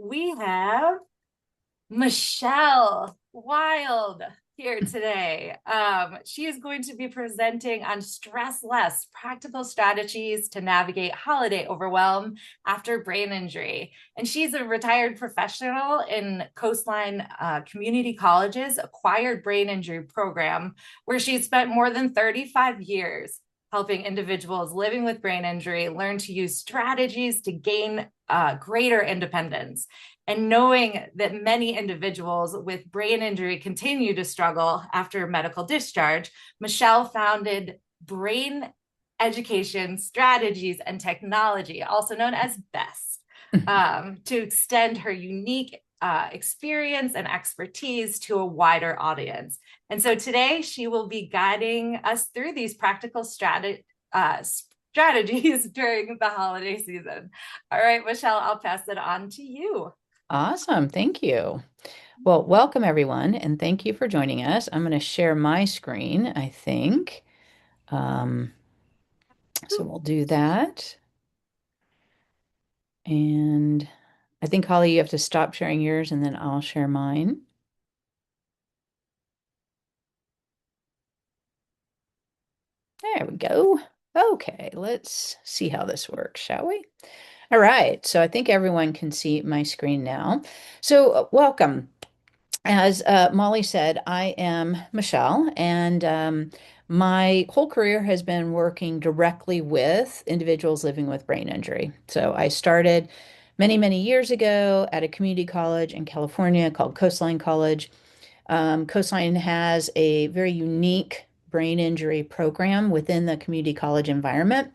we have Michelle Wild here today. She is going to be presenting on stress less practical strategies to navigate holiday overwhelm after brain injury. And she's a retired professional in Coastline Community College's acquired brain injury program, where she spent more than 35 years helping individuals living with brain injury learn to use strategies to gain greater independence. And knowing that many individuals with brain injury continue to struggle after medical discharge, Michelle founded Brain Education Strategies and Technology, also known as BEST, to extend her unique experience and expertise to a wider audience. And so today she will be guiding us through these practical strategies during the holiday season. All right, Michelle, I'll pass it on to you. Awesome. Thank you. Well, welcome everyone, and thank you for joining us. I'm going to share my screen, I think. Um, so we'll do that. And I think, Holly, you have to stop sharing yours and then I'll share mine. There we go. Okay, let's see how this works, shall we? All right, so I think everyone can see my screen now. So welcome. As Molly said, I am Michelle, and my whole career has been working directly with individuals living with brain injury. So I started many, many years ago at a community college in California called Coastline College. Coastline has a very unique brain injury program within the community college environment.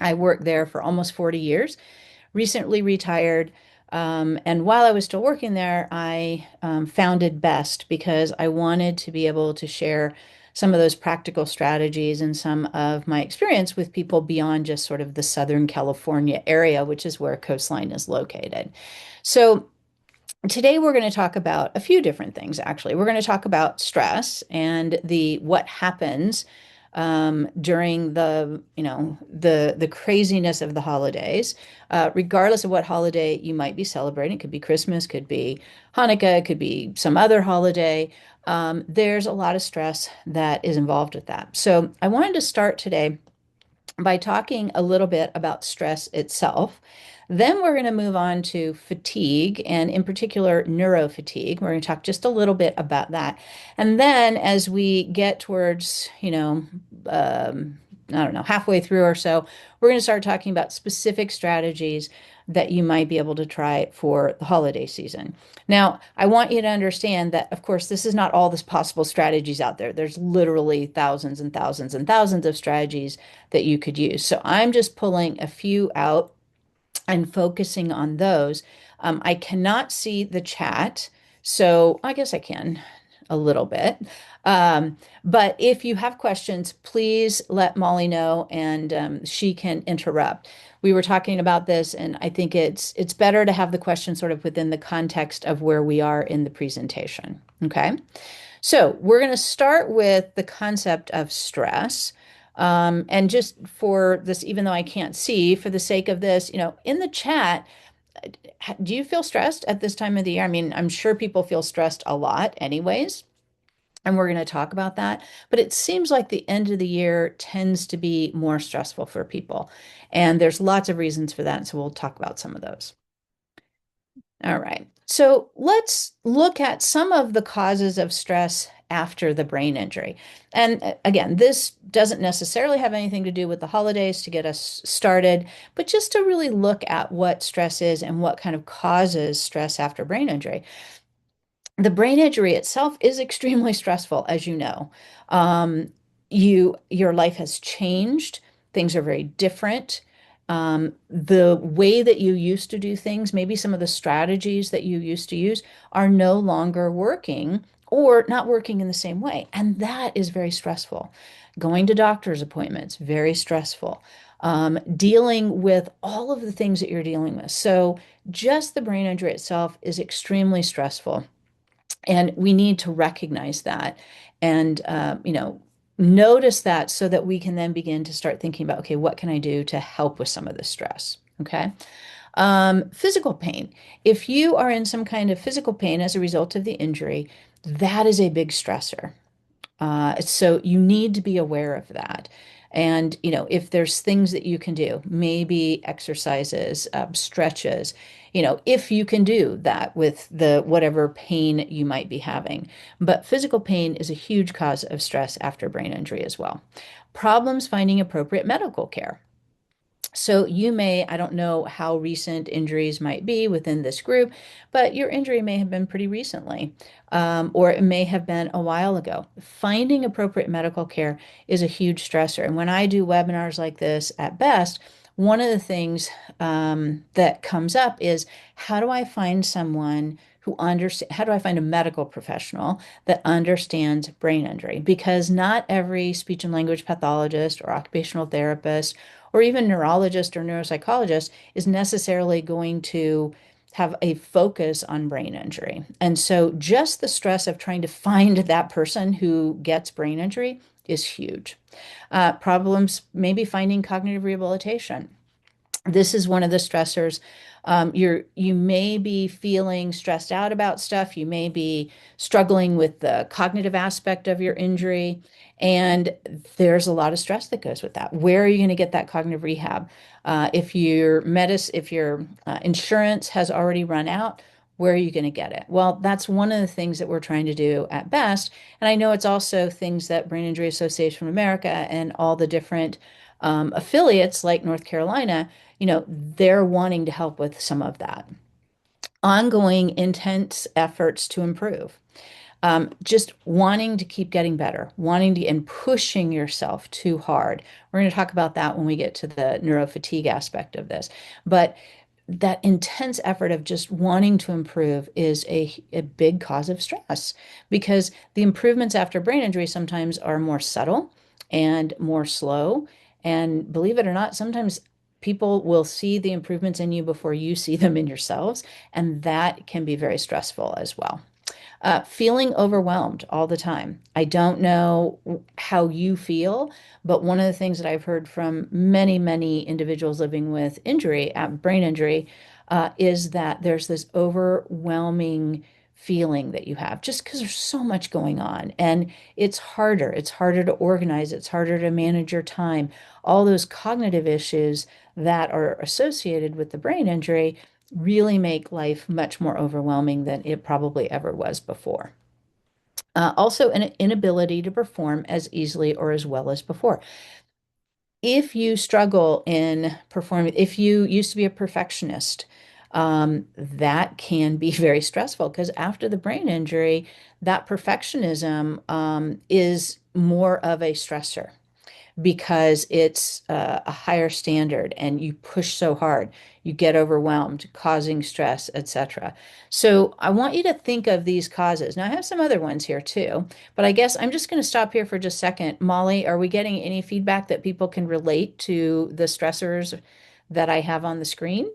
I worked there for almost 40 years, recently retired. And while I was still working there, I founded BEST because I wanted to be able to share some of those practical strategies and some of my experience with people beyond just sort of the Southern California area, which is where Coastline is located. So today we're going to talk about a few different things, actually. We're going to talk about stress and the what happens during the craziness of the holidays, regardless of what holiday you might be celebrating. It could be Christmas, could be Hanukkah, it could be some other holiday. There's a lot of stress that is involved with that. So I wanted to start today by talking a little bit about stress itself. Then we're going to move on to fatigue and, in particular, neuro-fatigue. We're going to talk just a little bit about that. And then as we get towards, I don't know, halfway through or so, we're going to start talking about specific strategies that you might be able to try for the holiday season. Now, I want you to understand that, of course, this is not all the possible strategies out there. There's literally thousands and thousands and thousands of strategies that you could use. So I'm just pulling a few out and focusing on those. I cannot see the chat, so I guess I can a little bit. But if you have questions, please let Molly know and she can interrupt. We were talking about this, and I think it's better to have the question sort of within the context of where we are in the presentation. Okay. So we're going to start with the concept of stress. And just for this, even though I can't see, for the sake of this, in the chat, do you feel stressed at this time of the year? I mean, I'm sure people feel stressed a lot anyways, and we're going to talk about that. But it seems like the end of the year tends to be more stressful for people. And there's lots of reasons for that. So we'll talk about some of those. All right. So let's look at some of the causes of stress after the brain injury. And again, this doesn't necessarily have anything to do with the holidays to get us started, but just to really look at what stress is and what kind of causes stress after brain injury. The brain injury itself is extremely stressful, as you know. Your life has changed. Things are very different. The way that you used to do things, maybe some of the strategies that you used to use are no longer working or not working in the same way. And that is very stressful. Going to doctor's appointments, very stressful. Dealing with all of the things that you're dealing with. So just the brain injury itself is extremely stressful. And we need to recognize that and, notice that so that we can then begin to start thinking about, okay, what can I do to help with some of the stress? Okay. Physical pain. If you are in some kind of physical pain as a result of the injury, that is a big stressor. So you need to be aware of that. And, if there's things that you can do, maybe exercises, stretches, if you can do that with the whatever pain you might be having. But physical pain is a huge cause of stress after brain injury as well. Problems finding appropriate medical care. So you may, I don't know how recent injuries might be within this group, but your injury may have been pretty recently, or it may have been a while ago. Finding appropriate medical care is a huge stressor. And when I do webinars like this at Best, one of the things that comes up is how do I find someone who understands, how do I find a medical professional that understands brain injury? Because not every speech and language pathologist or occupational therapist or even neurologist or neuropsychologist is necessarily going to have a focus on brain injury. And so just the stress of trying to find that person who gets brain injury is huge. Problems maybe finding cognitive rehabilitation. This is one of the stressors. You may be feeling stressed out about stuff. You may be struggling with the cognitive aspect of your injury, and there's a lot of stress that goes with that. Where are you going to get that cognitive rehab? If your insurance has already run out, where are you going to get it? Well, that's one of the things that we're trying to do at Best, and I know it's also things that Brain Injury Association of America and all the different affiliates like North Carolina, they're wanting to help with some of that. Ongoing intense efforts to improve. Just wanting to keep getting better, wanting to and pushing yourself too hard. We're going to talk about that when we get to the neuro-fatigue aspect of this. But that intense effort of just wanting to improve is a big cause of stress because the improvements after brain injury sometimes are more subtle and more slow. And believe it or not, sometimes people will see the improvements in you before you see them in yourselves. And that can be very stressful as well. Feeling overwhelmed all the time. I don't know how you feel, but one of the things that I've heard from many, many individuals living with injury, brain injury, is that there's this overwhelming feeling that you have just because there's so much going on. And it's harder. It's harder to organize. It's harder to manage your time. All those cognitive issues that are associated with the brain injury really make life much more overwhelming than it probably ever was before. Also, an inability to perform as easily or as well as before. If you struggle in performing, if you used to be a perfectionist, that can be very stressful because after the brain injury, that perfectionism is more of a stressor because it's a higher standard and you push so hard, you get overwhelmed, causing stress, etc. So I want you to think of these causes. Now, I have some other ones here too, but I guess I'm just going to stop here for just a second. Molly, are we getting any feedback that people can relate to the stressors that I have on the screen?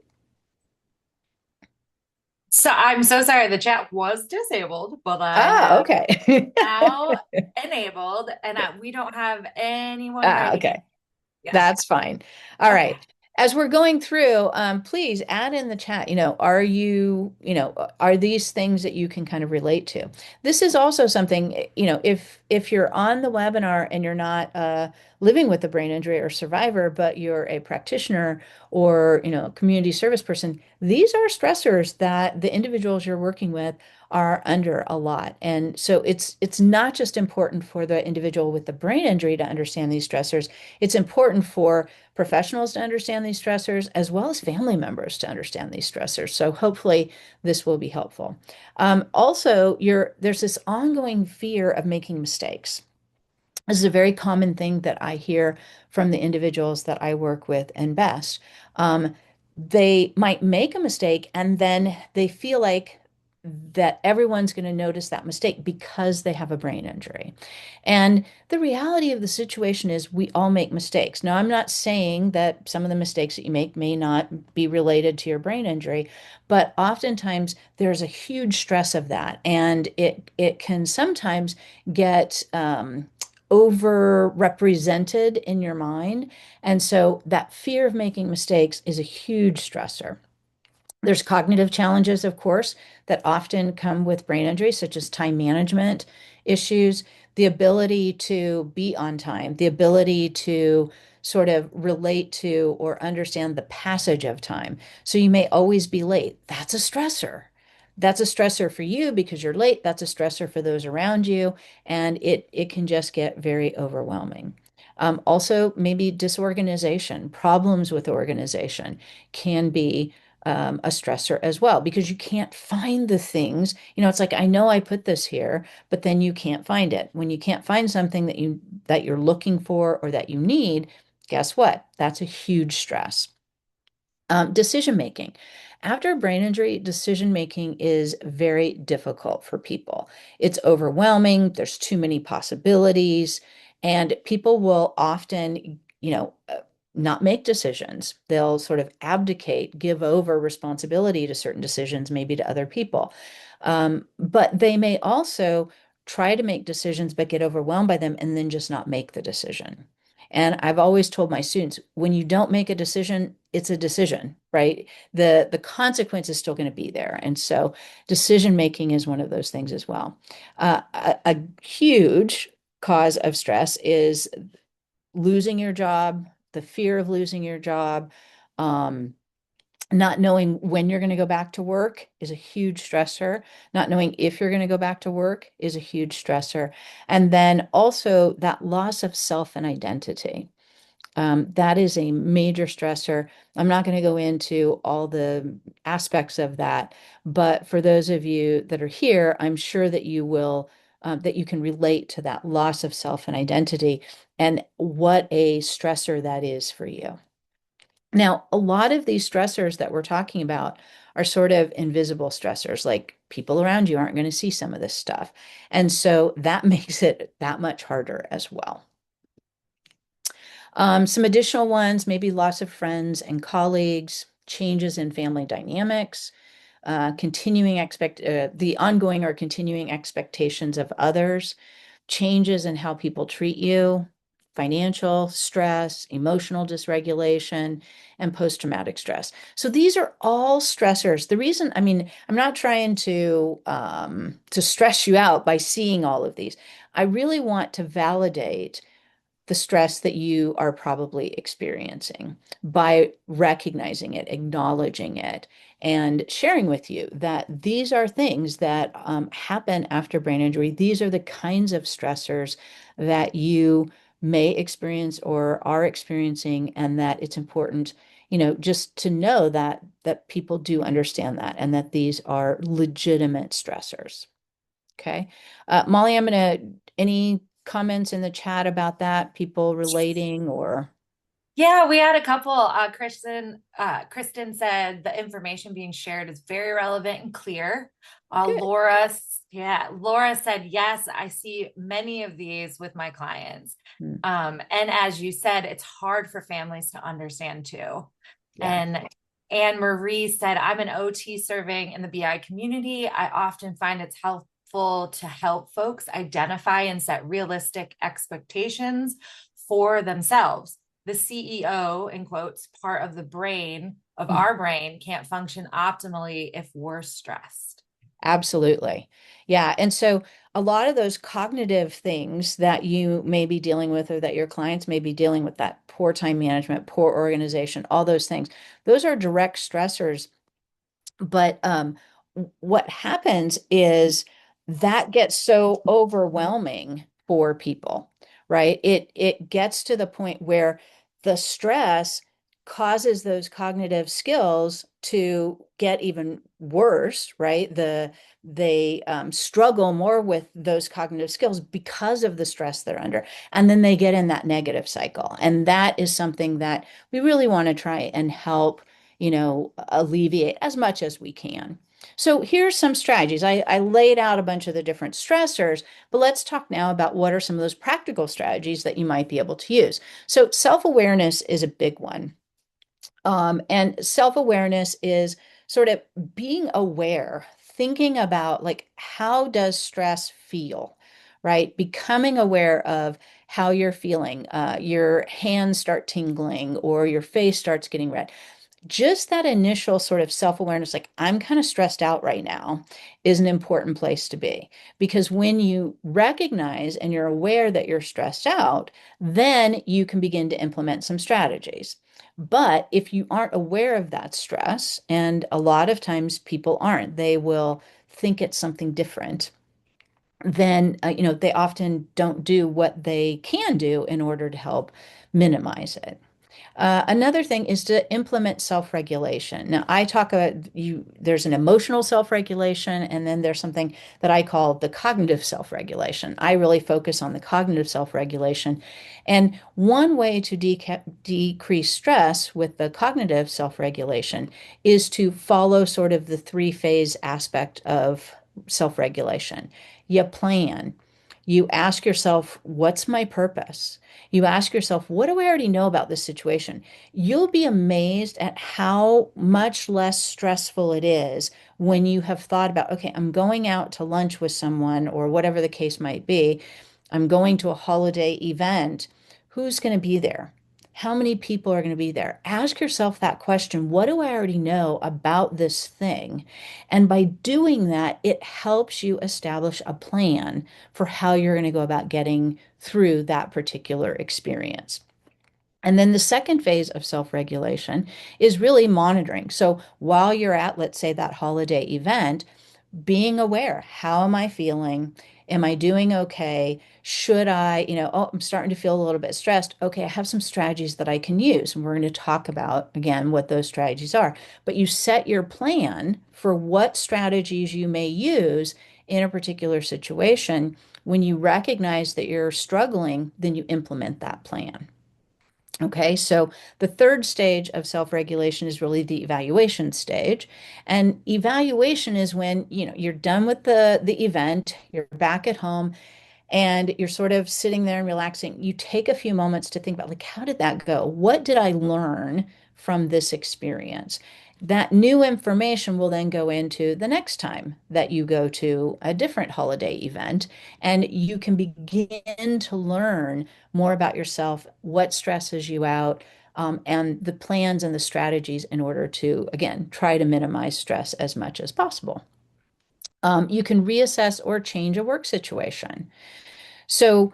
So I'm so sorry. The chat was disabled, but I Ah, have okay. now enabled, and we don't have anyone Ah, writing. okay. Yeah. That's fine. All Okay. right. As we're going through, please add in the chat, are these things that you can kind of relate to? This is also something, if you're on the webinar and you're not living with a brain injury or survivor, but you're a practitioner or, community service person, these are stressors that the individuals you're working with are under a lot. And so it's not just important for the individual with the brain injury to understand these stressors, it's important for professionals to understand these stressors as well as family members to understand these stressors. So hopefully this will be helpful. Also, there's this ongoing fear of making mistakes. This is a very common thing that I hear from the individuals that I work with and best. They might make a mistake and then they feel like that everyone's going to notice that mistake because they have a brain injury. And the reality of the situation is we all make mistakes. Now, I'm not saying that some of the mistakes that you make may not be related to your brain injury, but oftentimes there's a huge stress of that. And it can sometimes get overrepresented in your mind. And so that fear of making mistakes is a huge stressor. There's cognitive challenges, of course, that often come with brain injury, such as time management issues, the ability to be on time, the ability to sort of relate to or understand the passage of time. So you may always be late. That's a stressor. That's a stressor for you because you're late. That's a stressor for those around you. And it can just get very overwhelming. Also, maybe disorganization, problems with organization can be a stressor as well because you can't find the things. It's like I know I put this here, but then you can't find it. When you can't find something that you're looking for or that you need, guess what? That's a huge stress. Decision making. After a brain injury, decision making is very difficult for people. It's overwhelming. There's too many possibilities, and people will often, not make decisions. They'll sort of abdicate, give over responsibility to certain decisions, maybe to other people. But they may also try to make decisions, but get overwhelmed by them and then just not make the decision. And I've always told my students, when you don't make a decision, it's a decision, right? The consequence is still going to be there. And so decision making is one of those things as well. A huge cause of stress is losing your job, the fear of losing your job, um, not knowing when you're going to go back to work is a huge stressor. Not knowing if you're going to go back to work is a huge stressor. And then also that loss of self and identity. That is a major stressor. I'm not going to go into all the aspects of that, but for those of you that are here, I'm sure that that you can relate to that loss of self and identity and what a stressor that is for you. Now, a lot of these stressors that we're talking about are sort of invisible stressors, like people around you aren't going to see some of this stuff. And so that makes it that much harder as well. Some additional ones, maybe loss of friends and colleagues, changes in family dynamics, the ongoing or continuing expectations of others, changes in how people treat you, financial stress, emotional dysregulation, and post-traumatic stress. So these are all stressors. The reason, I mean, I'm not trying to stress you out by seeing all of these. I really want to validate the stress that you are probably experiencing by recognizing it, acknowledging it, and sharing with you that these are things that happen after brain injury. These are the kinds of stressors that you may experience or are experiencing, and that it's important, just to know that people do understand that and that these are legitimate stressors. Okay. Molly, any comments in the chat about that? People relating or? Yeah, we had a couple. Kristen said the information being shared is very relevant and clear. Good. Laura said, yes, I see many of these with my clients. Hmm. And as you said, it's hard for families to understand too. Yeah, And Anne Marie said, I'm an OT serving in the BI community. I often find it's helpful to help folks identify and set realistic expectations for themselves. The CEO, in quotes, part of the brain of Hmm. our brain can't function optimally if we're stressed. Absolutely. Yeah. And so a lot of those cognitive things that you may be dealing with or that your clients may be dealing with, that poor time management, poor organization, all those things, those are direct stressors. But what happens is that gets so overwhelming for people, right? It gets to the point where the stress causes those cognitive skills to get even worse, right? They struggle more with those cognitive skills because of the stress they're under, and then they get in that negative cycle. And that is something that we really want to try and help alleviate as much as we can. So here's some strategies. I laid out a bunch of the different stressors, but let's talk now about what are some of those practical strategies that you might be able to use. So self-awareness is a big one. And self-awareness is sort of being aware, thinking about like, how does stress feel, right? Becoming aware of how you're feeling. Your hands start tingling or your face starts getting red. just that initial sort of self-awareness, like I'm kind of stressed out right now, is an important place to be. Because when you recognize and you're aware that you're stressed out, then you can begin to implement some strategies. But if you aren't aware of that stress, and a lot of times people aren't, they will think it's something different, then they often don't do what they can do in order to help minimize it. Another thing is to implement self-regulation. Now, I talk about there's an emotional self-regulation, and then there's something that I call the cognitive self-regulation. I really focus on the cognitive self-regulation. And one way to decrease stress with the cognitive self-regulation is to follow sort of the three-phase aspect of self-regulation. You plan. You ask yourself, what's my purpose? You ask yourself, what do I already know about this situation? You'll be amazed at how much less stressful it is when you have thought about, okay, I'm going out to lunch with someone or whatever the case might be. I'm going to a holiday event. Who's going to be there? How many people are going to be there? Ask yourself that question. What do I already know about this thing? And by doing that, it helps you establish a plan for how you're going to go about getting through that particular experience. And then the second phase of self-regulation is really monitoring. So while you're at, let's say, that holiday event, being aware, how am I feeling? Am I doing okay? Should I, oh, I'm starting to feel a little bit stressed. Okay, I have some strategies that I can use. And we're going to talk about, again, what those strategies are. But you set your plan for what strategies you may use in a particular situation. When you recognize that you're struggling, then you implement that plan. Okay, so the third stage of self-regulation is really the evaluation stage. And evaluation is when, you're done with the event, you're back at home, and you're sort of sitting there and relaxing. You take a few moments to think about, like, how did that go? What did I learn from this experience? That new information will then go into the next time that you go to a different holiday event, and you can begin to learn more about yourself, what stresses you out, and the plans and the strategies in order to, again, try to minimize stress as much as possible. You can reassess or change a work situation. So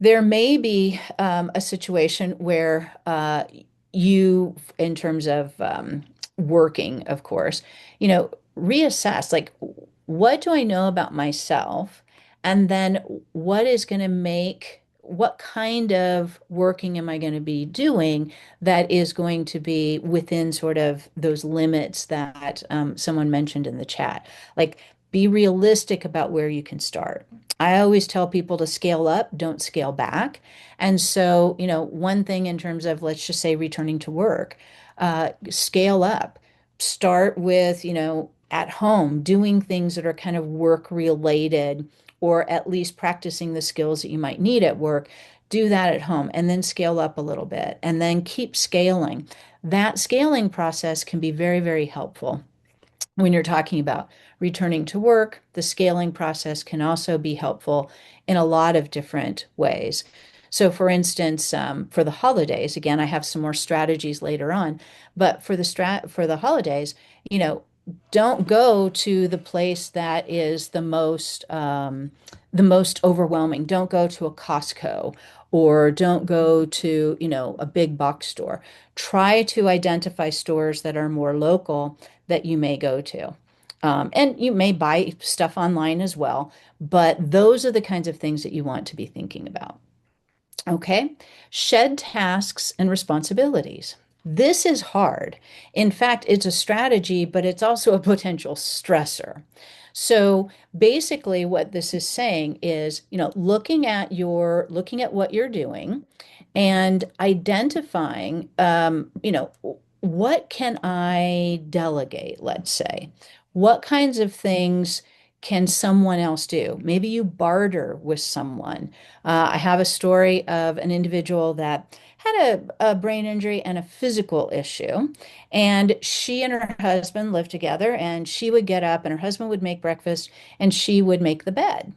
there may be a situation where you, in terms of working, of course, reassess, like, what do I know about myself? And then what kind of working am I going to be doing that is going to be within sort of those limits that someone mentioned in the chat? Like, be realistic about where you can start. I always tell people to scale up, don't scale back. And so, one thing in terms of, let's just say, returning to work, scale up. Start with, at home, doing things that are kind of work related, or at least practicing the skills that you might need at work. Do that at home and then scale up a little bit and then keep scaling. That scaling process can be very, very helpful when you're talking about returning to work. The scaling process can also be helpful in a lot of different ways. So, for instance, for the holidays, again, I have some more strategies later on, but for the holidays, you know, don't go to the place that is the most overwhelming. Don't go to a Costco or don't go to, a big box store. Try to identify stores that are more local that you may go to. And you may buy stuff online as well, but those are the kinds of things that you want to be thinking about. Okay, shed tasks and responsibilities. This is hard. In fact, it's a strategy, but it's also a potential stressor. So basically, what this is saying is, looking at what you're doing and identifying, what can I delegate, let's say? What kinds of things can someone else do? Maybe you barter with someone. I have a story of an individual that had a brain injury and a physical issue. And she and her husband lived together, and she would get up, and her husband would make breakfast, and she would make the bed.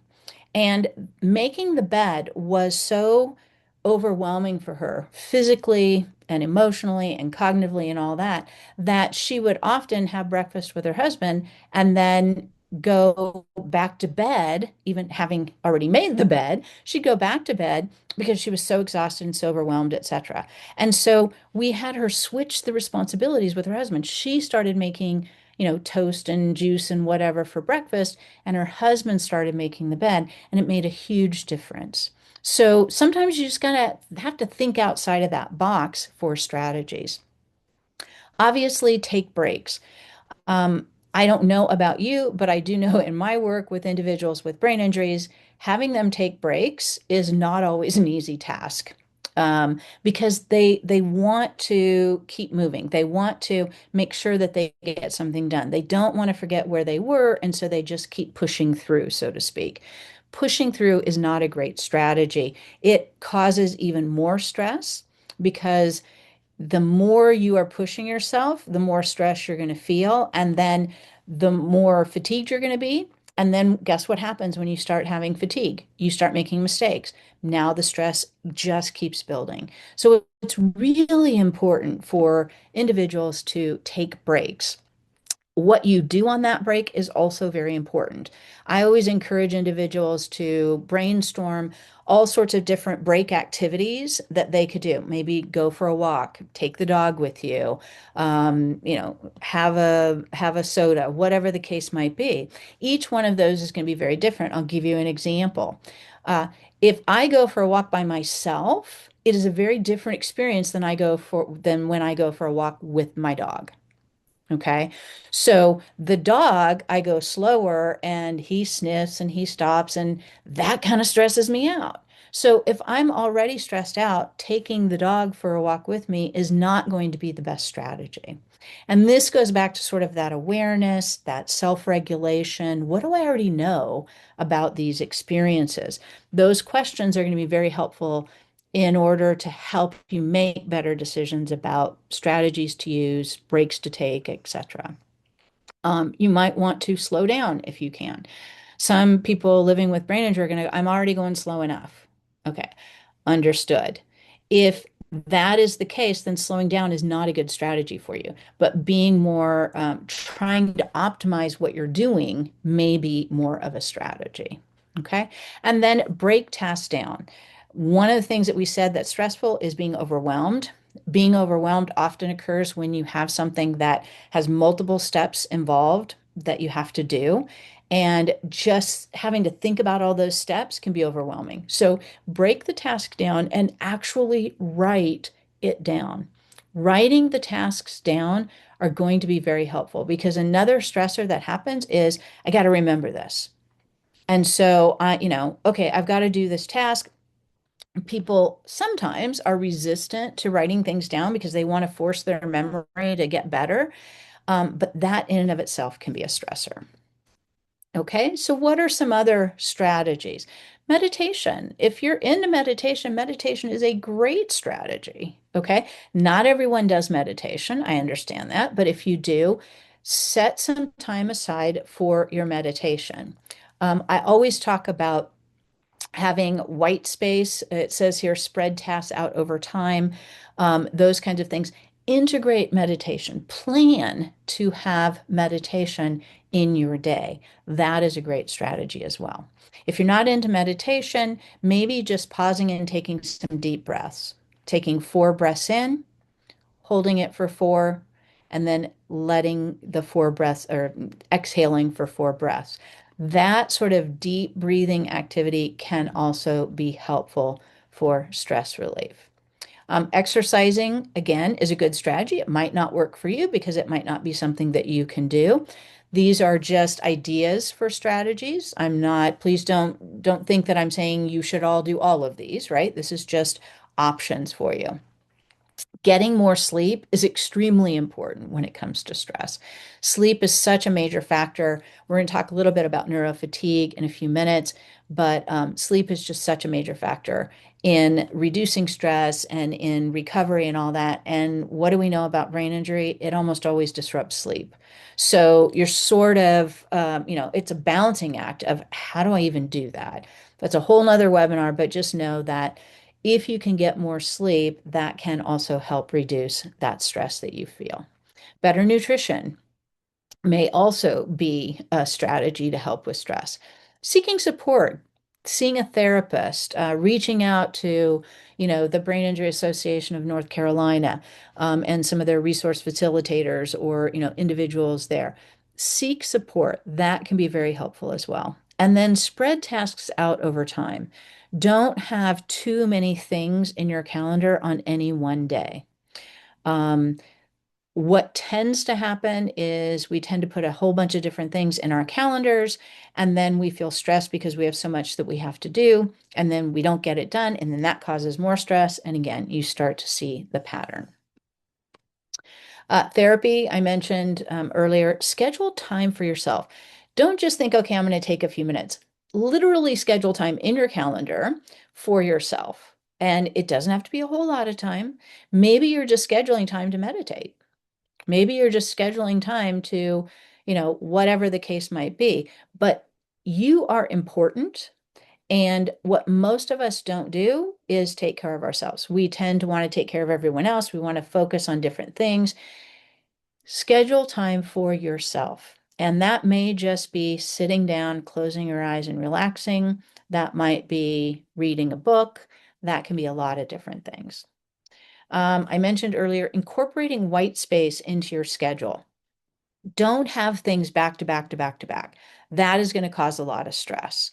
And making the bed was so overwhelming for her physically and emotionally and cognitively and all that, that she would often have breakfast with her husband and then go back to bed, even having already made the bed, she'd go back to bed because she was so exhausted and so overwhelmed, etc. And so we had her switch the responsibilities with her husband. She started making, toast and juice and whatever for breakfast, and her husband started making the bed, and it made a huge difference. So sometimes you just gotta have to think outside of that box for strategies. Obviously, take breaks. Um, I don't know about you, but I do know in my work with individuals with brain injuries, having them take breaks is not always an easy task. Because they want to keep moving. They want to make sure that they get something done. They don't want to forget where they were, and so they just keep pushing through, so to speak. Pushing through is not a great strategy. It causes even more stress because the more you are pushing yourself, the more stress you're going to feel, and then the more fatigued you're going to be. And then guess what happens when you start having fatigue? You start making mistakes. Now the stress just keeps building. So it's really important for individuals to take breaks. What you do on that break is also very important. I always encourage individuals to brainstorm all sorts of different break activities that they could do. Maybe go for a walk, take the dog with you, have a soda, whatever the case might be. Each one of those is going to be very different. I'll give you an example. Uh, if I go for a walk by myself, it is a very different experience than when I go for a walk with my dog. Okay. So the dog, I go slower and he sniffs and he stops, and that kind of stresses me out. So if I'm already stressed out, taking the dog for a walk with me is not going to be the best strategy. And this goes back to sort of that awareness, that self-regulation. What do I already know about these experiences? Those questions are going to be very helpful in order to help you make better decisions about strategies to use, breaks to take, etc. You might want to slow down if you can. Some people living with brain injury are going to go, I'm already going slow enough. Okay, understood. If that is the case, then slowing down is not a good strategy for you. But being more, trying to optimize what you're doing may be more of a strategy. Okay. And then break tasks down. One of the things that we said that's stressful is being overwhelmed. Being overwhelmed often occurs when you have something that has multiple steps involved that you have to do. And just having to think about all those steps can be overwhelming. So break the task down and actually write it down. Writing the tasks down are going to be very helpful because another stressor that happens is I got to remember this. And so okay, I've got to do this task. People sometimes are resistant to writing things down because they want to force their memory to get better. But that in and of itself can be a stressor. Okay, so what are some other strategies? Meditation. If you're into meditation, meditation is a great strategy. Okay, not everyone does meditation. I understand that. But if you do, set some time aside for your meditation. I always talk about having white space. It says here, spread tasks out over time, those kinds of things. Integrate meditation. Plan to have meditation in your day. That is a great strategy as well. If you're not into meditation, maybe just pausing and taking some deep breaths. Taking 4 breaths in, holding it for 4, and then letting the 4 breaths or exhaling for 4 breaths. That sort of deep breathing activity can also be helpful for stress relief. Exercising, again, is a good strategy. It might not work for you because it might not be something that you can do. These are just ideas for strategies. Please don't think that I'm saying you should all do all of these, right? This is just options for you. Getting more sleep is extremely important when it comes to stress. Sleep is such a major factor. We're going to talk a little bit about neuro-fatigue in a few minutes, but sleep is just such a major factor in reducing stress and in recovery and all that. And what do we know about brain injury? It almost always disrupts sleep. So you're sort of, it's a balancing act of how do I even do that? That's a whole nother webinar, but just know that If you can get more sleep, that can also help reduce that stress that you feel. Better nutrition may also be a strategy to help with stress. Seeking support, seeing a therapist, reaching out to, the Brain Injury Association of North Carolina, and some of their resource facilitators or, individuals there. Seek support. That can be very helpful as well. And then spread tasks out over time. Don't have too many things in your calendar on any one day. Um, what tends to happen is we tend to put a whole bunch of different things in our calendars, and then we feel stressed because we have so much that we have to do, and then we don't get it done, and then that causes more stress. And again, you start to see the pattern. Therapy, I mentioned earlier, schedule time for yourself. Don't just think, okay, I'm going to take a few minutes. Literally schedule time in your calendar for yourself. And it doesn't have to be a whole lot of time. Maybe you're just scheduling time to meditate. Maybe you're just scheduling time to, whatever the case might be. But you are important. And what most of us don't do is take care of ourselves. We tend to want to take care of everyone else. We want to focus on different things. Schedule time for yourself. And that may just be sitting down, closing your eyes, and relaxing. That might be reading a book. That can be a lot of different things. I mentioned earlier, incorporating white space into your schedule. Don't have things back to back to back to back. That is going to cause a lot of stress.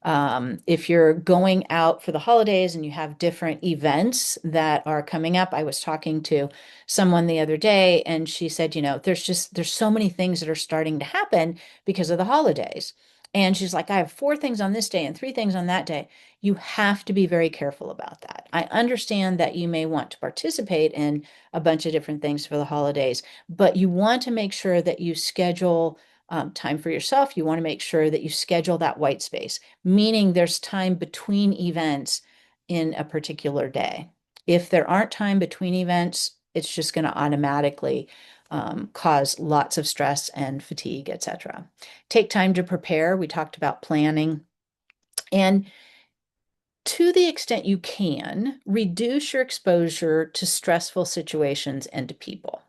If you're going out for the holidays and you have different events that are coming up, I was talking to someone the other day and she said, there's so many things that are starting to happen because of the holidays. And she's like, I have 4 things on this day and 3 things on that day. You have to be very careful about that. I understand that you may want to participate in a bunch of different things for the holidays, but you want to make sure that you schedule time for yourself. You want to make sure that you schedule that white space, meaning there's time between events in a particular day. If there aren't time between events, it's just going to automatically cause lots of stress and fatigue, etc. Take time to prepare. We talked about planning. And to the extent you can, reduce your exposure to stressful situations and to people.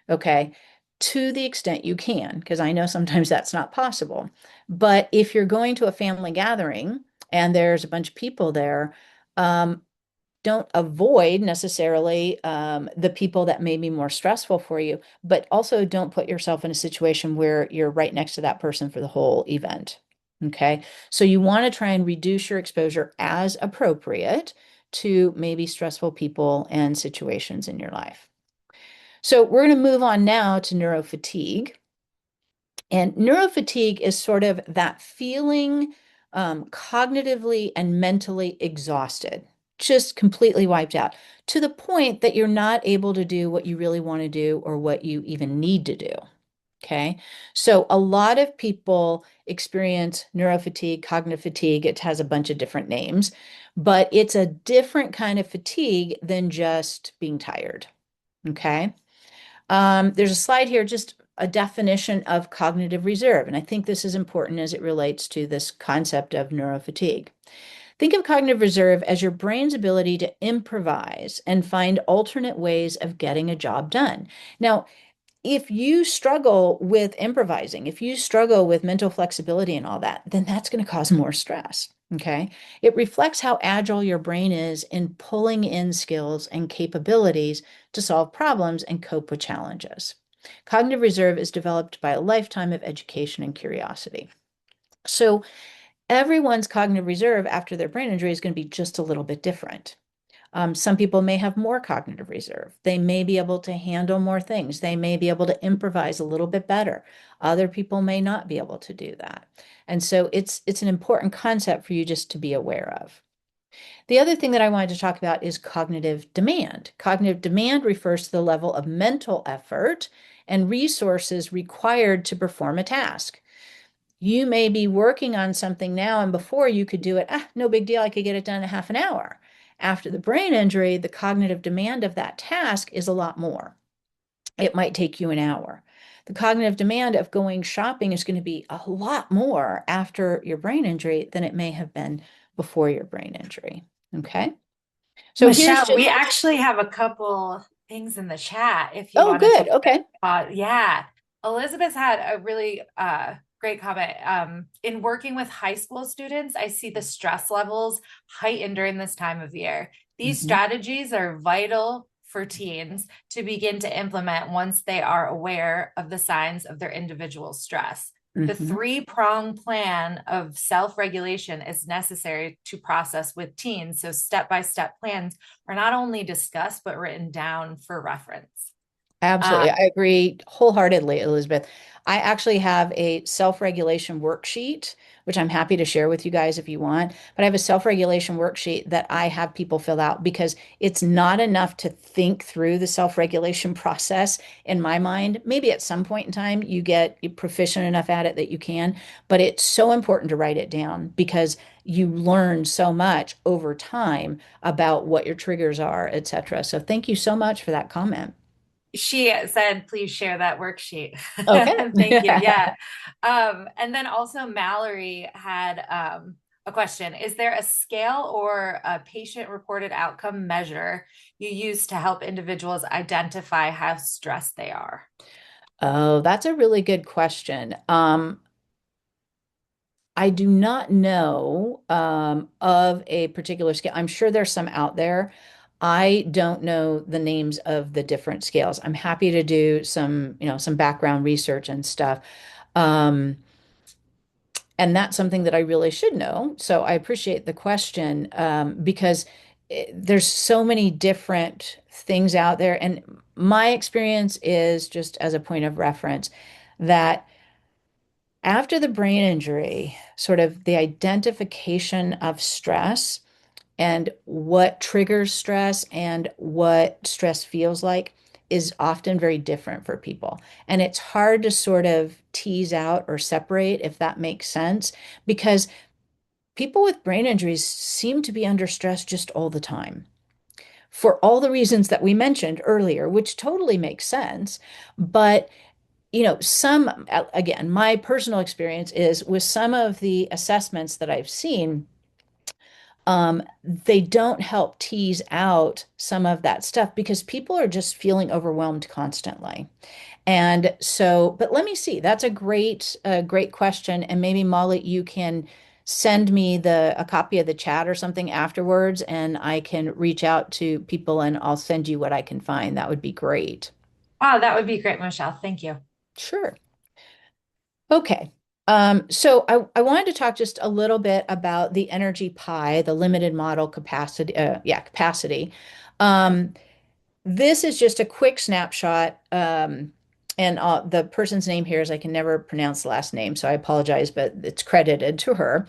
Okay. To the extent you can, because I know sometimes that's not possible. But if you're going to a family gathering and there's a bunch of people there, um, don't avoid necessarily the people that may be more stressful for you, but also don't put yourself in a situation where you're right next to that person for the whole event. Okay. So you want to try and reduce your exposure as appropriate to maybe stressful people and situations in your life. So we're going to move on now to neuro-fatigue. And neuro-fatigue is sort of that feeling cognitively and mentally exhausted, just completely wiped out to the point that you're not able to do what you really want to do or what you even need to do. Okay. So a lot of people experience neuro-fatigue, cognitive fatigue. It has a bunch of different names, but it's a different kind of fatigue than just being tired. Okay. There's a slide here, just a definition of cognitive reserve. And I think this is important as it relates to this concept of neurofatigue. Think of cognitive reserve as your brain's ability to improvise and find alternate ways of getting a job done. Now, if you struggle with improvising, if you struggle with mental flexibility and all that, then that's going to cause more stress. Okay. It reflects how agile your brain is in pulling in skills and capabilities to solve problems and cope with challenges. Cognitive reserve is developed by a lifetime of education and curiosity. So everyone's cognitive reserve after their brain injury is going to be just a little bit different. Some people may have more cognitive reserve. They may be able to handle more things. They may be able to improvise a little bit better. Other people may not be able to do that. And so it's an important concept for you just to be aware of. The other thing that I wanted to talk about is cognitive demand. Cognitive demand refers to the level of mental effort and resources required to perform a task. You may be working on something now, and before you could do it, no big deal, I could get it done in half an hour. After the brain injury, the cognitive demand of that task is a lot more. It might take you an hour. The cognitive demand of going shopping is going to be a lot more after your brain injury than it may have been before your brain injury. Okay. So here's Michelle, just, we actually have a couple things in the chat if you oh, want to good. take a Okay. yeah. Elizabeth had a really great comment. In working with high school students, I see the stress levels heighten during this time of year. These Hmm. strategies are vital for teens to begin to implement once they are aware of the signs of their individual stress. The Hmm. three-prong plan of self-regulation is necessary to process with teens. So step-by-step plans are not only discussed, but written down for reference. Uh, Absolutely. I agree wholeheartedly, Elizabeth. I actually have a self-regulation worksheet, which I'm happy to share with you guys if you want. But I have a self-regulation worksheet that I have people fill out because it's not enough to think through the self-regulation process in my mind. Maybe at some point in time you get proficient enough at it that you can, but it's so important to write it down because you learn so much over time about what your triggers are, etc. So thank you so much for that comment. she said, please share that worksheet. Okay. Thank you. Yeah. And then also Mallory had a question. Is there a scale or a patient reported outcome measure you use to help individuals identify how stressed they are? Oh, that's a really good question. I do not know of a particular scale. I'm sure there's some out there. I don't know the names of the different scales. I'm happy to do some, some background research and stuff. Um, and that's something that I really should know. So I appreciate the question because there's so many different things out there. And my experience is just as a point of reference that after the brain injury, sort of the identification of stress and what triggers stress and what stress feels like is often very different for people. And it's hard to sort of tease out or separate, if that makes sense, because people with brain injuries seem to be under stress just all the time for all the reasons that we mentioned earlier, which totally makes sense. But some, again, my personal experience is with some of the assessments that I've seen, they don't help tease out some of that stuff because people are just feeling overwhelmed constantly. And so, but let me see. That's a great question. And maybe Molly, you can send me a copy of the chat or something afterwards, and I can reach out to people and I'll send you what I can find. That would be great. Oh, that would be great, Michelle. Thank you. Sure. Okay. So I wanted to talk just a little bit about the energy pie, the limited model capacity, capacity. Um, this is just a quick snapshot. And the person's name here is I can never pronounce the last name, so I apologize, but it's credited to her.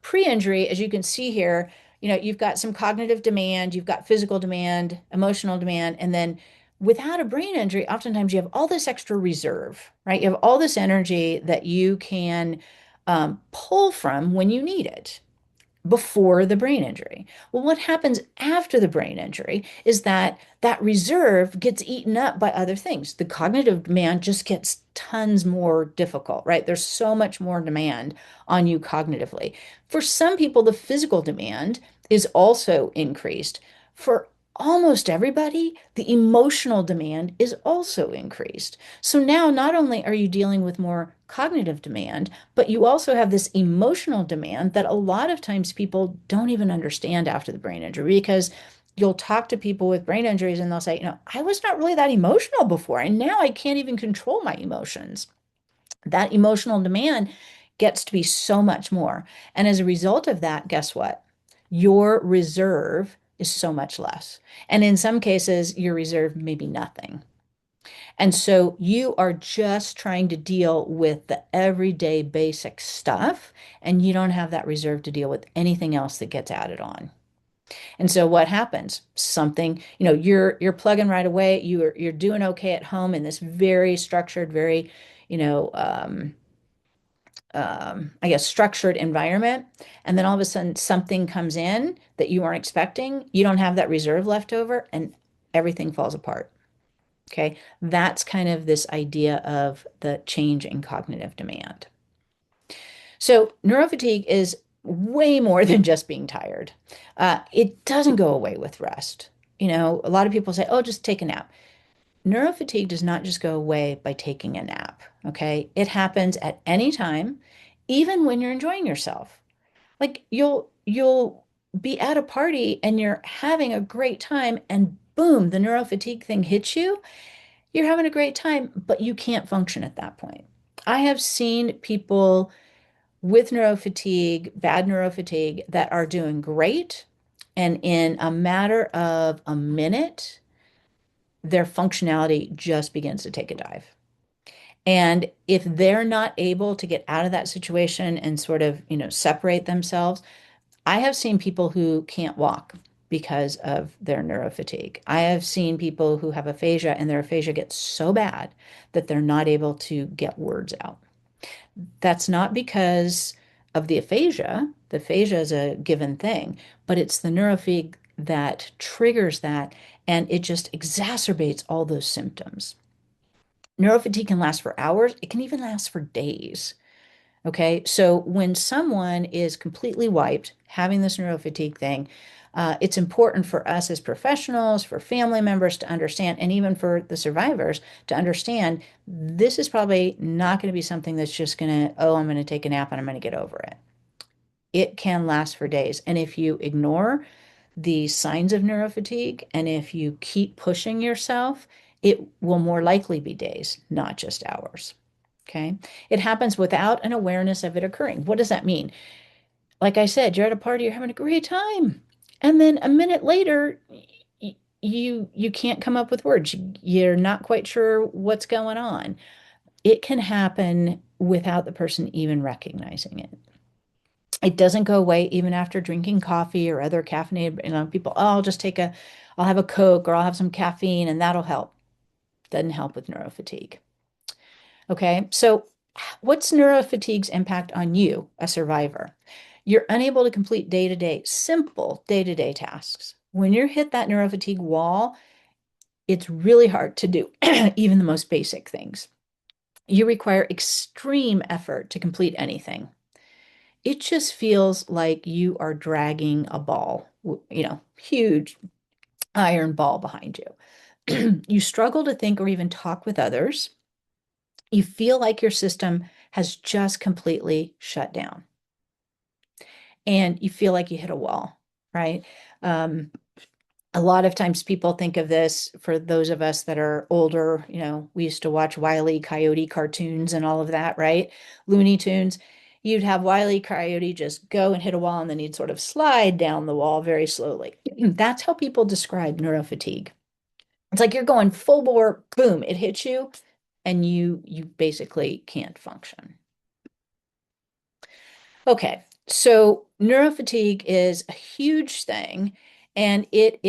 Pre-injury, as you can see here, you've got some cognitive demand, you've got physical demand, emotional demand, and then without a brain injury, oftentimes you have all this extra reserve, right? You have all this energy that you can pull from when you need it before the brain injury. Well, what happens after the brain injury is that that reserve gets eaten up by other things. The cognitive demand just gets tons more difficult, right? There's so much more demand on you cognitively. For some people, the physical demand is also increased. For almost everybody, the emotional demand is also increased. So now not only are you dealing with more cognitive demand, but you also have this emotional demand that a lot of times people don't even understand after the brain injury because you'll talk to people with brain injuries and they'll say, I was not really that emotional before, and now I can't even control my emotions. That emotional demand gets to be so much more. And as a result of that, guess what? Your reserve is so much less. And in some cases, your reserve may be nothing. And so you are just trying to deal with the everyday basic stuff, and you don't have that reserve to deal with anything else that gets added on. And so what happens? Something, you're plugging right away. You're doing okay at home in this very structured, very, you know, I guess structured environment. And then all of a sudden something comes in that you weren't expecting. You don't have that reserve left over, and everything falls apart. Okay, that's kind of this idea of the change in cognitive demand. So neurofatigue is way more than just being tired. It doesn't go away with rest. A lot of people say, oh, just take a nap. Neurofatigue does not just go away by taking a nap. Okay. It happens at any time, even when you're enjoying yourself. Like you'll be at a party and you're having a great time and boom, the neurofatigue thing hits you. You're having a great time, but you can't function at that point. I have seen people with neurofatigue, bad neurofatigue, that are doing great. And in a matter of a minute, their functionality just begins to take a dive. And if they're not able to get out of that situation and sort of, separate themselves, I have seen people who can't walk because of their neurofatigue. I have seen people who have aphasia and their aphasia gets so bad that they're not able to get words out. That's not because of the aphasia. The aphasia is a given thing, but it's the neurofatigue that triggers that, and it just exacerbates all those symptoms. Neurofatigue can last for hours, it can even last for days. Okay, so when someone is completely wiped, having this neurofatigue thing, it's important for us as professionals, for family members to understand, and even for the survivors to understand this is probably not going to be something that's just going to, oh, I'm going to take a nap and I'm going to get over it. It can last for days. And if you ignore the signs of neurofatigue and if you keep pushing yourself, it will more likely be days, not just hours. Okay. It happens without an awareness of it occurring. What does that mean? Like I said, you're at a party, you're having a great time. And then a minute later, you can't come up with words. You're not quite sure what's going on. It can happen without the person even recognizing it. It doesn't go away even after drinking coffee or other caffeinated, people, oh, I'll have a Coke or I'll have some caffeine and that'll help. Doesn't help with neurofatigue. Okay, so what's neurofatigue's impact on you, a survivor? You're unable to complete day-to-day, simple day-to-day tasks. When you're hit that neurofatigue wall, it's really hard to do even the most basic things. You require extreme effort to complete anything. It just feels like you are dragging a ball, huge iron ball behind you. You struggle to think or even talk with others. You feel like your system has just completely shut down and you feel like you hit a wall, right? Um, a lot of times people think of this for those of us that are older, we used to watch Wile E. Coyote cartoons and all of that, right? Looney Tunes. You'd have Wile E. Coyote just go and hit a wall and then he'd sort of slide down the wall very slowly. That's how people describe neurofatigue. It's like you're going full bore, boom, it hits you, and you basically can't function. Okay, so neurofatigue is a huge thing, and it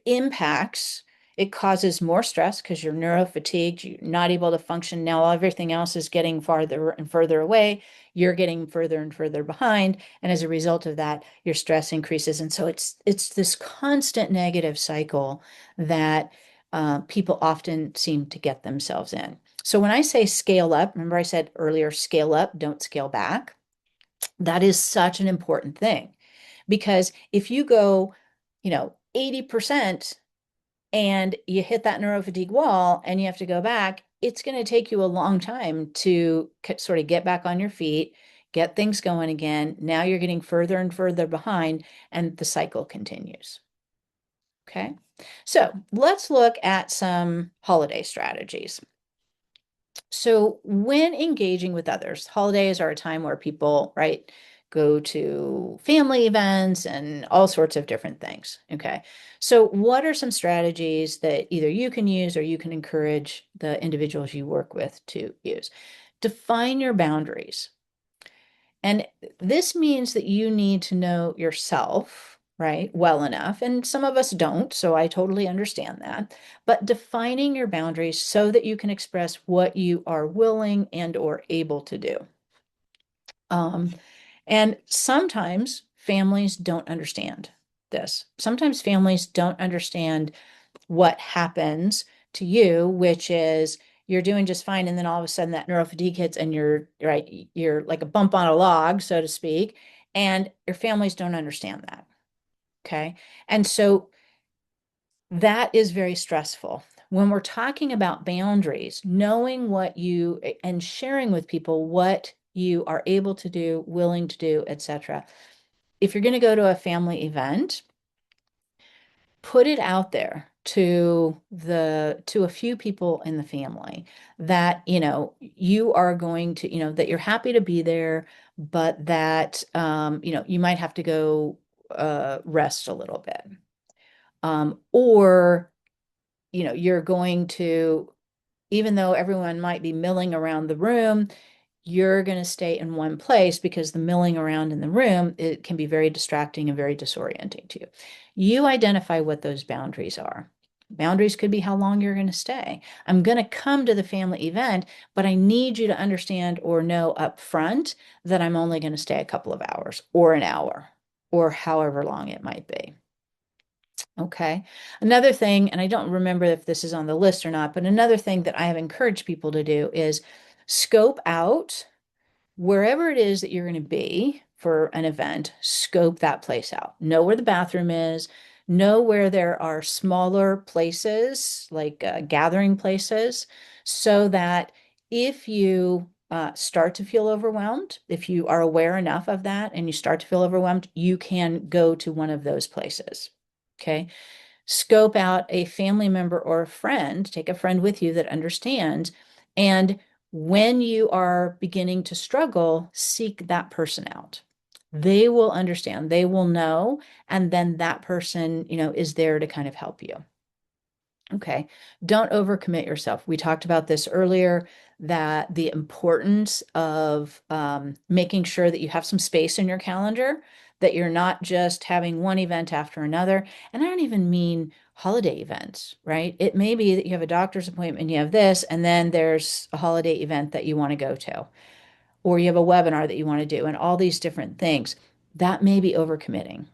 impacts, it causes more stress because you're neurofatigued, you're not able to function. Now everything else is getting farther and further away. You're getting further and further behind, and as a result of that, your stress increases. And so it's this constant negative cycle that people often seem to get themselves in. So when I say scale up, remember I said earlier, scale up, don't scale back. That is such an important thing because if you go, 80% and you hit that neurofatigue wall and you have to go back, it's going to take you a long time to sort of get back on your feet, get things going again. Now you're getting further and further behind, and the cycle continues. Okay, so let's look at some holiday strategies. So when engaging with others, holidays are a time where people, right, go to family events and all sorts of different things. Okay. So what are some strategies that either you can use or you can encourage the individuals you work with to use? Define your boundaries. And this means that you need to know yourself, right, well enough. And some of us don't, so I totally understand that. But defining your boundaries so that you can express what you are willing and or able to do. And sometimes families don't understand this. Sometimes families don't understand what happens to you, which is you're doing just fine. And then all of a sudden that neuro-fatigue hits and you're right, you're like a bump on a log, so to speak, and your families don't understand that. Okay. And so that is very stressful. When we're talking about boundaries, knowing what you and sharing with people what you are able to do, willing to do, etc. If you're going to go to a family event, put it out there to a few people in the family that you are going to that you're happy to be there, but that you might have to go rest a little bit, or you're going to, even though everyone might be milling around the room, you're going to stay in one place because the milling around in the room, it can be very distracting and very disorienting to you. You identify what those boundaries are. Boundaries could be how long you're going to stay. I'm going to come to the family event, but I need you to understand or know up front that I'm only going to stay a couple of hours or an hour or however long it might be. Okay. Another thing, and I don't remember if this is on the list or not, but another thing that I have encouraged people to do is scope out wherever it is that you're going to be for an event, scope that place out. Know where the bathroom is, know where there are smaller places, like gathering places, so that if you start to feel overwhelmed, if you are aware enough of that and you start to feel overwhelmed, you can go to one of those places. Okay. Scope out a family member or a friend, take a friend with you that understands. And when you are beginning to struggle, seek that person out. They will understand, they will know, and then that person, is there to kind of help you. Okay. Don't overcommit yourself. We talked about this earlier, that the importance of making sure that you have some space in your calendar, that you're not just having one event after another. And I don't even mean holiday events, right? It may be that you have a doctor's appointment, you have this, and then there's a holiday event that you want to go to, or you have a webinar that you want to do, and all these different things. That may be overcommitting.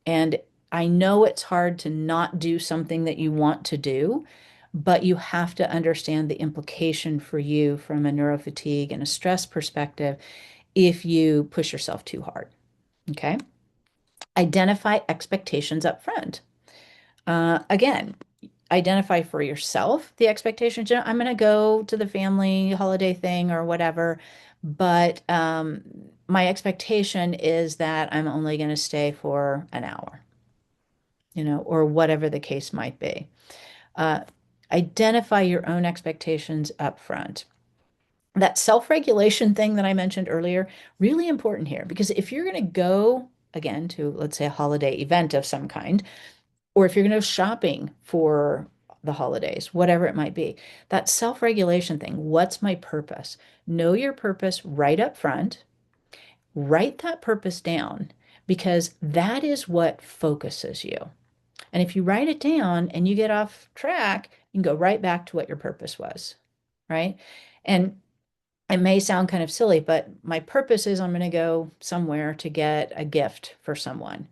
And I know it's hard to not do something that you want to do, but you have to understand the implication for you from a neurofatigue and a stress perspective if you push yourself too hard. Okay. Identify expectations up front. Again, identify for yourself the expectations. I'm going to go to the family holiday thing or whatever, but my expectation is that I'm only going to stay for an hour, or whatever the case might be. Uh, Identify your own expectations up front. That self-regulation thing that I mentioned earlier, really important here, because if you're going to go again to, let's say, a holiday event of some kind, or if you're going to go shopping for the holidays, whatever it might be, that self-regulation thing, what's my purpose? Know your purpose right up front. Write that purpose down, because that is what focuses you. And if you write it down and you get off track, you can go right back to what your purpose was, right? And it may sound kind of silly, but my purpose is I'm going to go somewhere to get a gift for someone.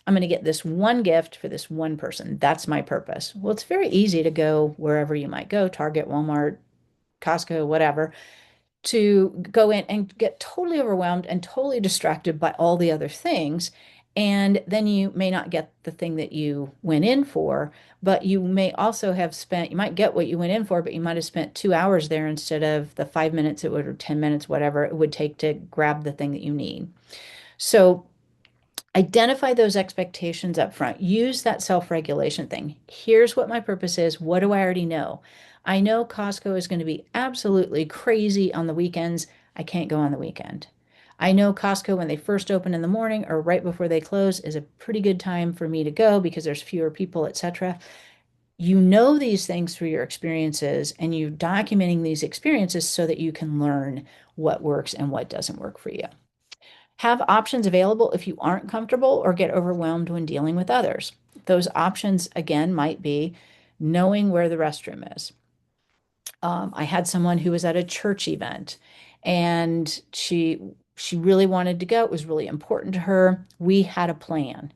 I'm going to get this one gift for this one person. That's my purpose. Well, it's very easy to go wherever you might go, Target, Walmart, Costco, whatever, to go in and get totally overwhelmed and totally distracted by all the other things. And then you may not get the thing that you went in for, but you may also have spent, you might get what you went in for, but you might have spent 2 hours there instead of the 5 minutes it would, or 10 minutes, whatever it would take to grab the thing that you need. So identify those expectations up front. Use that self-regulation thing. Here's what my purpose is. What do I already know? I know Costco is going to be absolutely crazy on the weekends. I can't go on the weekend. I know Costco, when they first open in the morning or right before they close, is a pretty good time for me to go because there's fewer people, etc. You know these things through your experiences, and you documenting these experiences so that you can learn what works and what doesn't work for you. Have options available if you aren't comfortable or get overwhelmed when dealing with others. Those options, again, might be knowing where the restroom is. I had someone who was at a church event, and she really wanted to go. It was really important to her. We had a plan.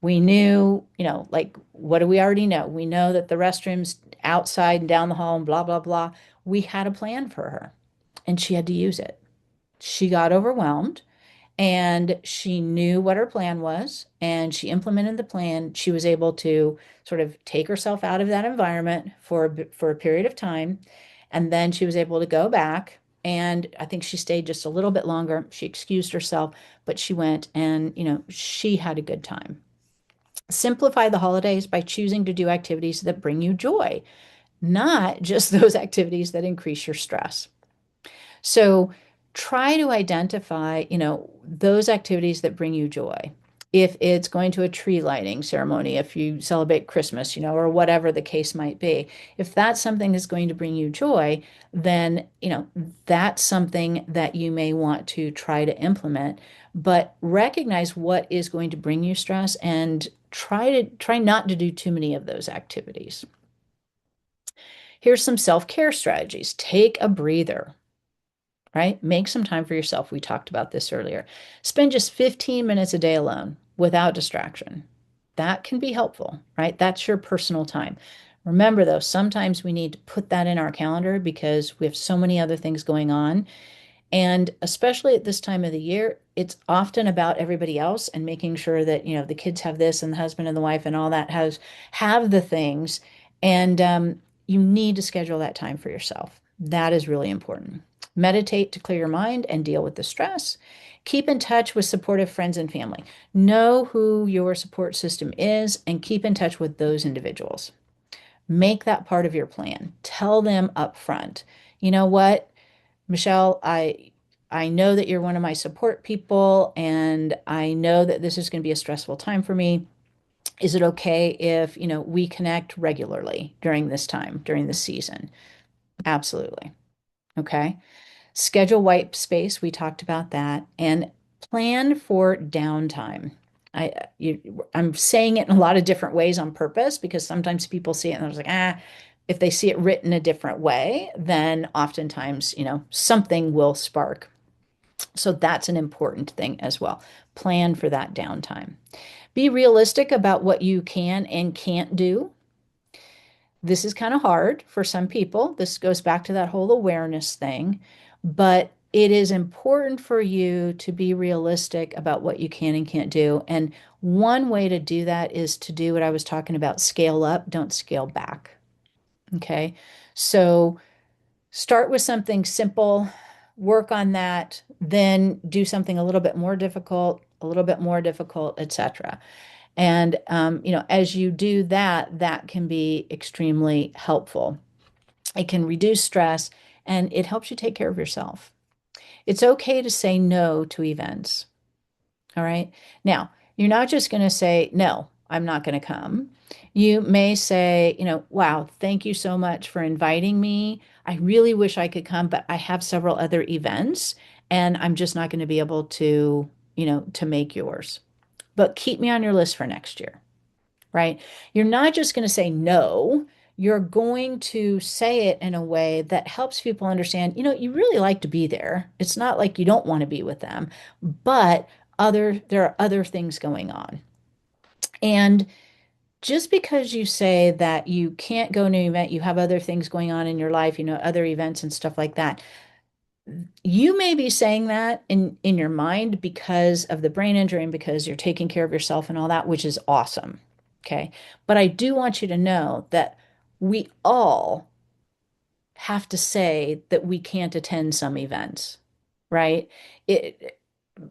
We knew, like, what do we already know? We know that the restroom's outside and down the hall and blah, blah, blah. we had a plan for her and she had to use it. She got overwhelmed and she knew what her plan was and she implemented the plan. She was able to sort of take herself out of that environment for a period of time. And then she was able to go back. And I think she stayed just a little bit longer. She excused herself, but she went and, she had a good time. Simplify the holidays by choosing to do activities that bring you joy, not just those activities that increase your stress. So try to identify, those activities that bring you joy. If it's going to a tree lighting ceremony, if you celebrate Christmas, or whatever the case might be, if that's something that's going to bring you joy, then, that's something that you may want to try to implement, but recognize what is going to bring you stress and try not to do too many of those activities. Here's some self-care strategies. Take a breather, right? Make some time for yourself. We talked about this earlier. Spend just 15 minutes a day alone without distraction. That can be helpful, right? That's your personal time. Remember, though, sometimes we need to put that in our calendar because we have so many other things going on. And especially at this time of the year, it's often about everybody else and making sure that, the kids have this and the husband and the wife and all that have the things. And you need to schedule that time for yourself. That is really important. Meditate to clear your mind and deal with the stress. Keep in touch with supportive friends and family. Know who your support system is and keep in touch with those individuals. Make that part of your plan. Tell them up front, you know what, Michelle, I know that you're one of my support people, and I know that this is going to be a stressful time for me. Is it okay if, we connect regularly during this time, during this season? Absolutely. Okay. Schedule white space. We talked about that. And plan for downtime. I'm saying it in a lot of different ways on purpose because sometimes people see it and they're like, if they see it written a different way, then oftentimes, something will spark. So that's an important thing as well. Plan for that downtime. Be realistic about what you can and can't do. This is kind of hard for some people. This goes back to that whole awareness thing, but it is important for you to be realistic about what you can and can't do. And one way to do that is to do what I was talking about, scale up, don't scale back. Okay. So start with something simple, work on that, then do something a little bit more difficult, a little bit more difficult, etc. And as you do that, that can be extremely helpful. It can reduce stress and it helps you take care of yourself. It's okay to say no to events. All right. Now, you're not just going to say, no, I'm not going to come. You may say, wow, thank you so much for inviting me. I really wish I could come, but I have several other events and I'm just not going to be able to make yours. But keep me on your list for next year, right? You're not just going to say no. You're going to say it in a way that helps people understand, you really like to be there. It's not like you don't want to be with them, but there are other things going on. And just because you say that you can't go to an event, you have other things going on in your life, other events and stuff like that. You may be saying that in your mind because of the brain injury and because you're taking care of yourself and all that, which is awesome. Okay. But I do want you to know that we all have to say that we can't attend some events, right? It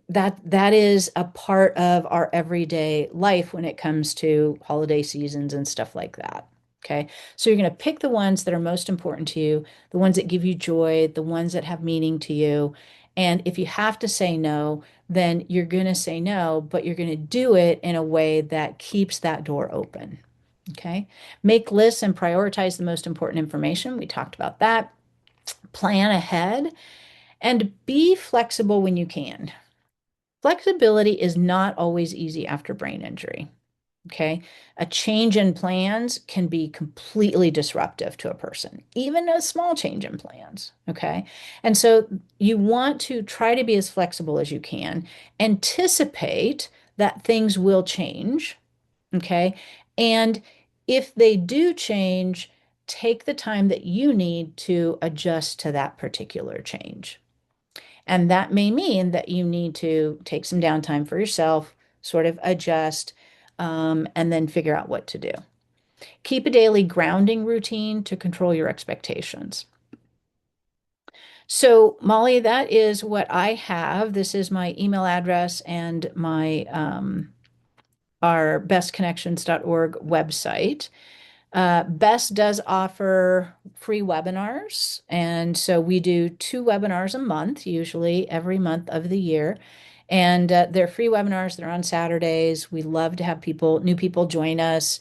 that is a part of our everyday life when it comes to holiday seasons and stuff like that. Okay. So you're going to pick the ones that are most important to you, the ones that give you joy, the ones that have meaning to you. And if you have to say no, then you're going to say no, but you're going to do it in a way that keeps that door open. Okay. Make lists and prioritize the most important information. We talked about that. Plan ahead and be flexible when you can. Flexibility is not always easy after brain injury. Okay. A change in plans can be completely disruptive to a person, even a small change in plans. Okay. And so you want to try to be as flexible as you can, anticipate that things will change. Okay. And if they do change, take the time that you need to adjust to that particular change. And that may mean that you need to take some downtime for yourself, sort of adjust, and then figure out what to do. Keep a daily grounding routine to control your expectations. So, Molly, that is what I have. This is my email address and my our bestconnections.org website. Best does offer free webinars. And so we do 2 webinars a month, usually every month of the year. And they're free webinars. They're on Saturdays. We love to have new people join us.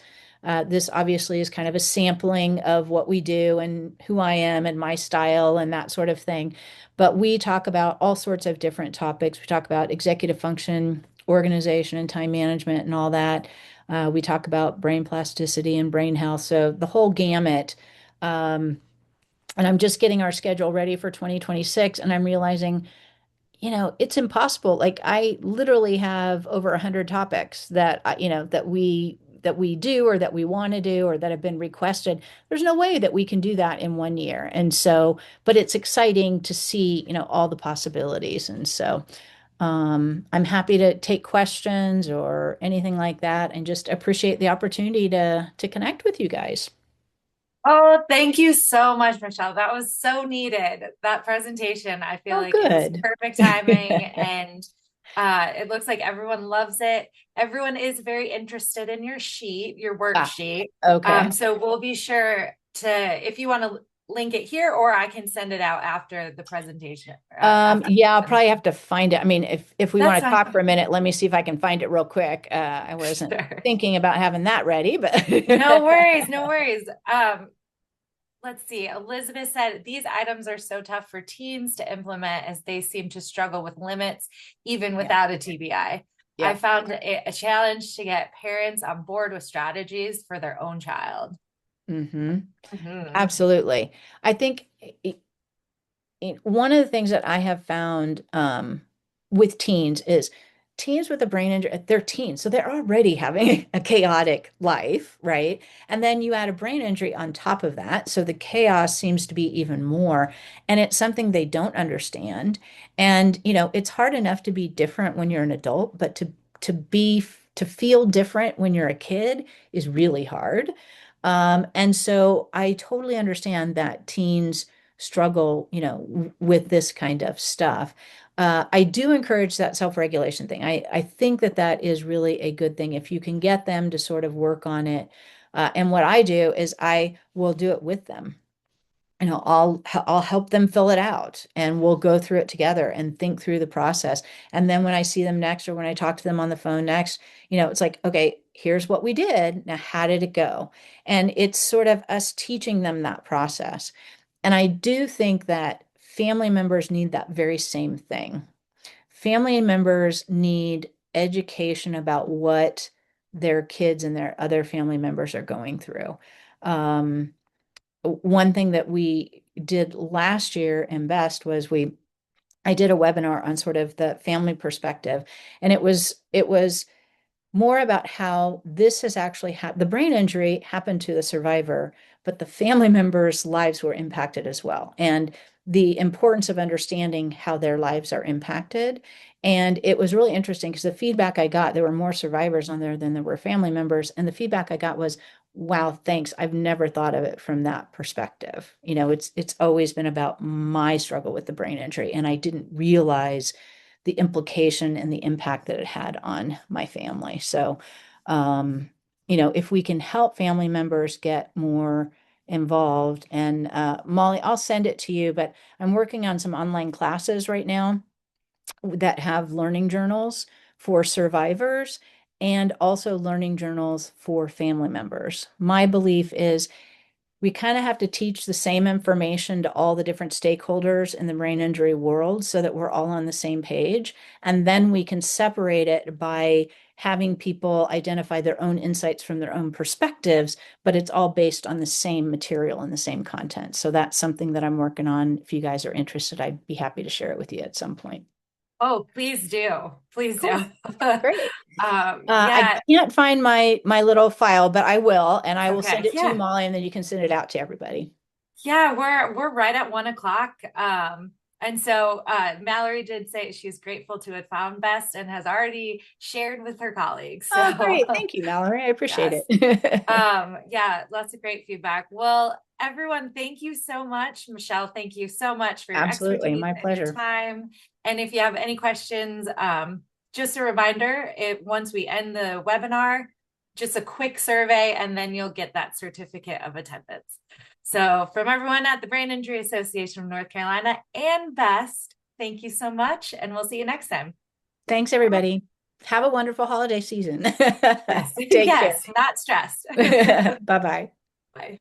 This obviously is kind of a sampling of what we do and who I am and my style and that sort of thing. But we talk about all sorts of different topics. We talk about executive function, organization, and time management and all that. We talk about brain plasticity and brain health. So the whole gamut. And I'm just getting our schedule ready for 2026, and I'm realizing, it's impossible. Like I literally have over 100 topics that that we do or that we want to do or that have been requested. There's no way that we can do that in one year. And so, but it's exciting to see, all the possibilities. And so I'm happy to take questions or anything like that and just appreciate the opportunity to connect with you guys. Oh, thank you so much, Michelle. That was so needed. That presentation, I feel Oh, like it was good. perfect timing, and it looks like everyone loves it. Everyone is very interested in your sheet, your Ah, worksheet. okay. So we'll be sure to, if you want to link it here, or I can send it out after the presentation. Yeah, I'll probably have to find it. I mean, if we That's want to fine. talk for a minute, let me see if I can find it real quick. I wasn't Sure. thinking about having that ready, but No worries, no worries. Let's see. Elizabeth said these items are so tough for teens to implement as they seem to struggle with limits, even yeah, without a TBI. I yeah. found it a challenge to get parents on board with strategies for their own child. Hmm. Mhm. Absolutely. I think one of the things that I have found with teens is teens with a brain injury, they're teens. So they're already having a chaotic life, right? And then you add a brain injury on top of that. So the chaos seems to be even more. And it's something they don't understand. And, it's hard enough to be different when you're an adult, but to feel different when you're a kid is really hard. And so I totally understand that teens struggle, with this kind of stuff. I do encourage that self-regulation thing. I think that that is really a good thing if you can get them to sort of work on it. And what I do is I will do it with them. I'll help them fill it out and we'll go through it together and think through the process. And then when I see them next or when I talk to them on the phone next, it's like, okay, here's what we did. Now, how did it go? And it's sort of us teaching them that process. And I do think that family members need that very same thing. Family members need education about what their kids and their other family members are going through. Um, One thing that we did last year in Best was I did a webinar on sort of the family perspective, and it was more about how this has actually the brain injury happened to the survivor, but the family members' lives were impacted as well. And the importance of understanding how their lives are impacted. And it was really interesting because the feedback I got, there were more survivors on there than there were family members. And the feedback I got was, wow, thanks. I've never thought of it from that perspective. It's always been about my struggle with the brain injury. And I didn't realize the implication and the impact that it had on my family. So, um, if we can help family members get more involved, and Molly, I'll send it to you, but I'm working on some online classes right now that have learning journals for survivors and also learning journals for family members. My belief is we kind of have to teach the same information to all the different stakeholders in the brain injury world so that we're all on the same page. And then we can separate it by having people identify their own insights from their own perspectives, but it's all based on the same material and the same content. So that's something that I'm working on. If you guys are interested, I'd be happy to share it with you at some point. Oh, please do. Please do. Cool. Great. I Yeah. can't find my little file, but I will, and I will send Okay. it to you, Yeah. Molly, and then you can send it out to everybody. Yeah, we're right at 1 o'clock. And so Mallory did say she's grateful to have found Best and has already shared with her colleagues. Oh, So great. Thank you, Mallory. I appreciate yes. it. Yeah, lots of great feedback. Well, everyone, thank you so much. Michelle, thank you so much for your Absolutely. expertise My and your pleasure. time. And if you have any questions, just a reminder, once we end the webinar, just a quick survey, and then you'll get that certificate of attendance. So from everyone at the Brain Injury Association of North Carolina and BEST, thank you so much, and we'll see you next time. Thanks, everybody. Have a wonderful holiday season. Yes, Take care. yes, not stressed. Bye-bye. Bye.